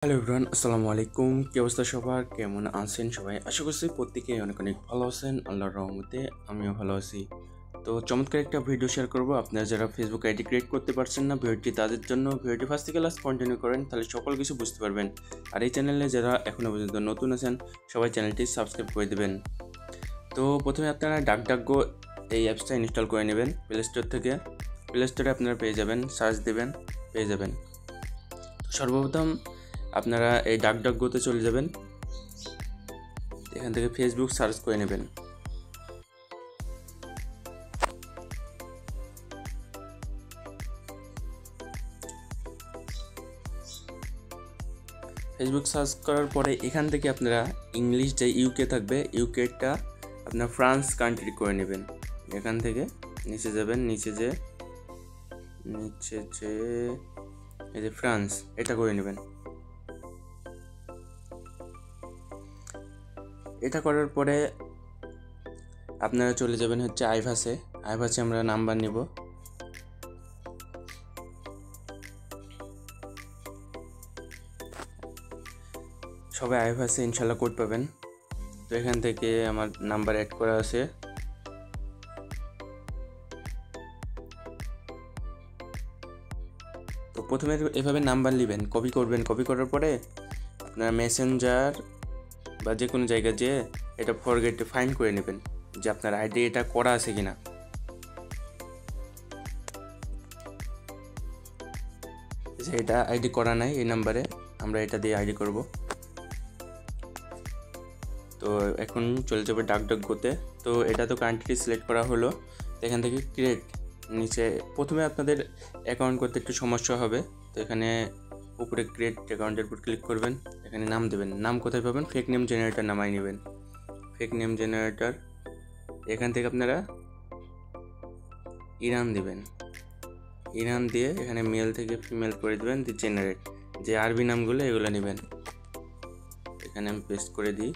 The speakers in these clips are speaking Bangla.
হ্যালো এভরিওয়ান, আসসালামু আলাইকুম। কি অবস্থা সবার? কেমন আছেন সবাই? আশা করছি প্রত্যেকেই অনেক অনেক ভালো আছেন। আল্লাহর রহমতে আমিও ভালো আছি। তো চমৎকার একটা ভিডিও শেয়ার করব। আপনারা যারা ফেসবুক আইডি ক্রিয়েট করতে পারছেন না, ভিডিওটি তাদের জন্য। ভিডিওটি ফার্স্ট থেকে লাস্ট কন্টিনিউ করেন, তাহলে সকল কিছু বুঝতে পারবেন। আর এই চ্যানেলে যারা এখনও পর্যন্ত নতুন আছেন, সবাই চ্যানেলটি সাবস্ক্রাইব করে দেবেন। তো প্রথমে আপনারা ডাকডাকগো এই অ্যাপসটা ইনস্টল করে নেবেন প্লে স্টোর থেকে। প্লে স্টোরে আপনারা পেয়ে যাবেন, সার্চ দেবেন, পেয়ে যাবেন। সর্বপ্রথম আপনারা এই ডাকডাকগোতে চলে যাবেন, এখান থেকে ফেসবুক সার্চ করে নেবেন। ফেসবুক সার্চ করার পরে এখান থেকে আপনারা ইংলিশ যে ইউকে থাকবে, ইউকেটা আপনার ফ্রান্স কান্ট্রি করে নেবেন। এখান থেকে নিচে যাবেন, নিচে যে এই যে ফ্রান্স, এটা করে নেবেন। এটা করার পরে আপনারা চলে যাবেন হচ্ছে আইভাসে। আইভাসে আমরা নাম্বার নিব। সবাই আইভাসে ইনশাল্লাহ কোড পাবেন। তো এখান থেকে আমার নাম্বার অ্যাড করা আছে। তো প্রথমে এভাবে নাম্বার নেবেন, কপি করবেন। কপি করার পরে আপনার মেসেঞ্জার বা যে কোনো জায়গায় যেয়ে এটা ফরগেটে ফাইন্ড করে নেবেন যে আপনার আইডি এটা করা আছে কিনা। এটা আইডি করা নাই, এই নাম্বারে আমরা এটা দিয়ে আইডি করব। তো এখন চলে যাবে ডাকডাকগোতে। তো এটা তো কান্ট্রি সিলেক্ট করা হলো। তো এখান থেকে ক্রিয়েট, নিচে প্রথমে আপনাদের অ্যাকাউন্ট করতে একটু সমস্যা হবে। তো এখানে উপরে ক্রিয়েট অ্যাকাউন্টের উপর ক্লিক করবেন, এখানে নাম দেবেন। নাম কোথায় পাবেন? ফেক নেম জেনারেটর নামাই নেবেন। ফেক নেম জেনারেটর, এখান থেকে আপনারা ইরান দেবেন। ইরান দিয়ে এখানে মেল থেকে ফিমেল করে দেবেন, দিয়ে জেনারেট। যে আরবি নামগুলো এগুলো নেবেন। এখানে আমি পেস্ট করে দিই।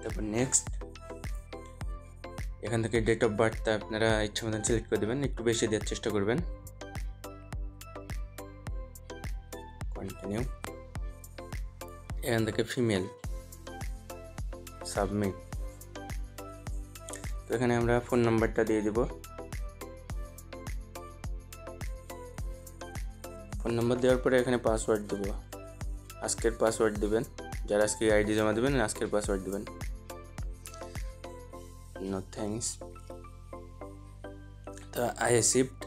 তারপর নেক্সট, এখান থেকে ডেট অফ বার্থটা আপনারা ইচ্ছা মতন সিলেক্ট করে দেবেন, একটু বেশি দেওয়ার চেষ্টা করবেন। কন্টিনিউ, এখান থেকে ফিমেল, সাবমিট। তো এখানে আমরা ফোন নাম্বারটা দিয়ে দেব। ফোন নাম্বার দেওয়ার পরে এখানে পাসওয়ার্ড দেব, আজকের পাসওয়ার্ড দেবেন। যারা আজকে আইডি জমা দেবেন আজকের পাসওয়ার্ড দেবেন। No thanks. তো আই অ্যাকসেপ্ট।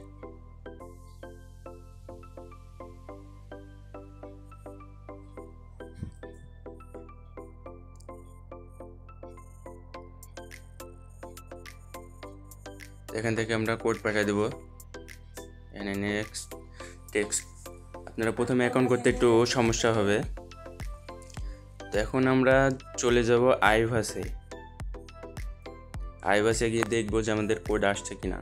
এখান থেকে আমরা কোড পাঠিয়ে দেবো। এখানে নেক্সট টেক্সট। আপনারা প্রথমে অ্যাকাউন্ট করতে একটু সমস্যা হবে। তো এখন আমরা চলে যাব আইভাসে। আইভাসে গিয়ে দেখবো যে আমাদের কোড আসছে কিনা।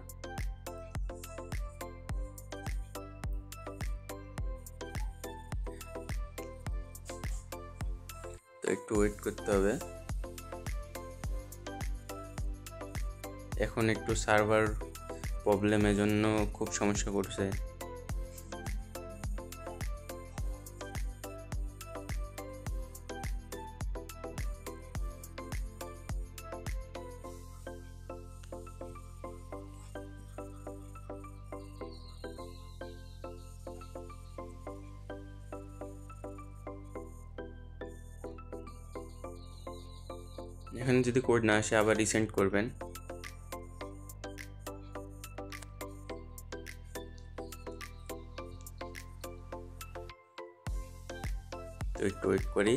তো একটু ওয়েট করতে হবে। এখন একটু সার্ভার প্রবলেমের জন্য খুব সমস্যা করছে। এখানে যদি কোড না আসে আবার রিসেন্ড করবেন। তো একটু ওয়েট করি।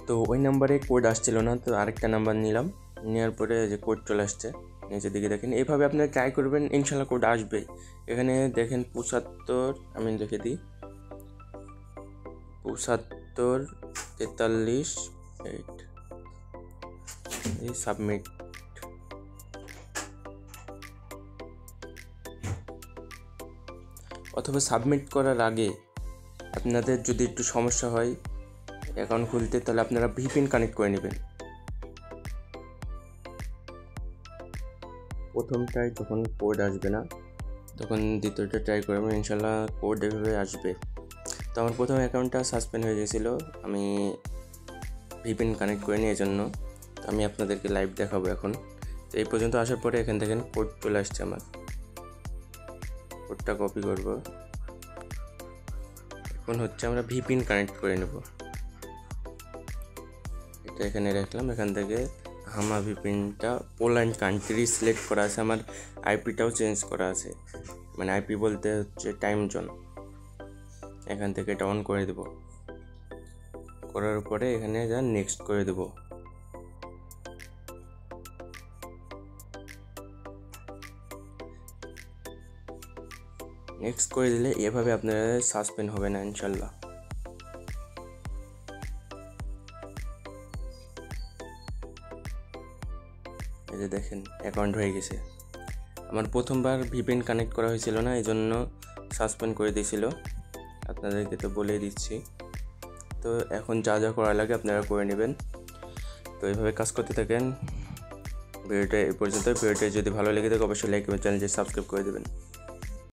তো ওই নাম্বারে কোড আসছিল না, তো আরেকটা নাম্বার নিলাম। নেওয়ার পরে যে কোড চলে আসছে। নিচের দিকে দেখেন, এইভাবে আপনারা ট্রাই করবেন, ইনশাল্লাহ কোড আসবে। এখানে দেখেন 75, আমি লিখে দিই 75 43 8, এই সাবমিট। অথবা সাবমিট করার আগে আপনাদের যদি একটু সমস্যা হয় অ্যাকাউন্ট খুলতে, তাহলে আপনারা ভিপিএন কানেক্ট করে নেবেন। প্রথমটায় যখন কোড আসবে না, তখন দ্বিতীয়টা ট্রাই করবেন, ইনশাল্লাহ কোড এভাবে আসবে। তো আমার প্রথম অ্যাকাউন্টটা সাসপেন্ড হয়ে গেছিলো, আমি ভিপিএন কানেক্ট করিনি, এই জন্য আমি আপনাদেরকে লাইভ দেখাবো এখন। তো এই পর্যন্ত আসার পরে এখান থেকে কোড চলে আসছে, আমার কোডটা কপি করব। এখন হচ্ছে আমরা ভিপিএন কানেক্ট করে নেব, এটা এখানে রাখলাম। এখান থেকে আমার ভিপিএনটা পোল্যান্ড কান্ট্রি সিলেক্ট করা আছে, আমার আইপিটাও চেঞ্জ করা আছে, মানে আইপি বলতে হচ্ছে টাইম জোন। এখান থেকে এটা অন করে দেব, করার পরে এখানে যা নেক্সট করে দেব। নেক্সট করে দিলে এভাবে আপনারা সাসপেন্ড হবে না ইনশাল্লাহ। এই যে দেখেন অ্যাকাউন্ট হয়ে গেছে। আমার প্রথমবার ভিপিএন কানেক্ট করা হয়েছিল না, এই জন্য সাসপেন্ড করে দিয়েছিল, আপনাদেরকে তো বলেই দিচ্ছি। তো এখন যা যা করা লাগে আপনারা করে নেবেন। তো এইভাবে কাজ করতে থাকেন। ভিডিওটা এই পর্যন্ত। ভিডিওটা যদি ভালো লেগে থাকে অবশ্যই লাইক এবং চ্যানেলটি সাবস্ক্রাইব করে দেবেন।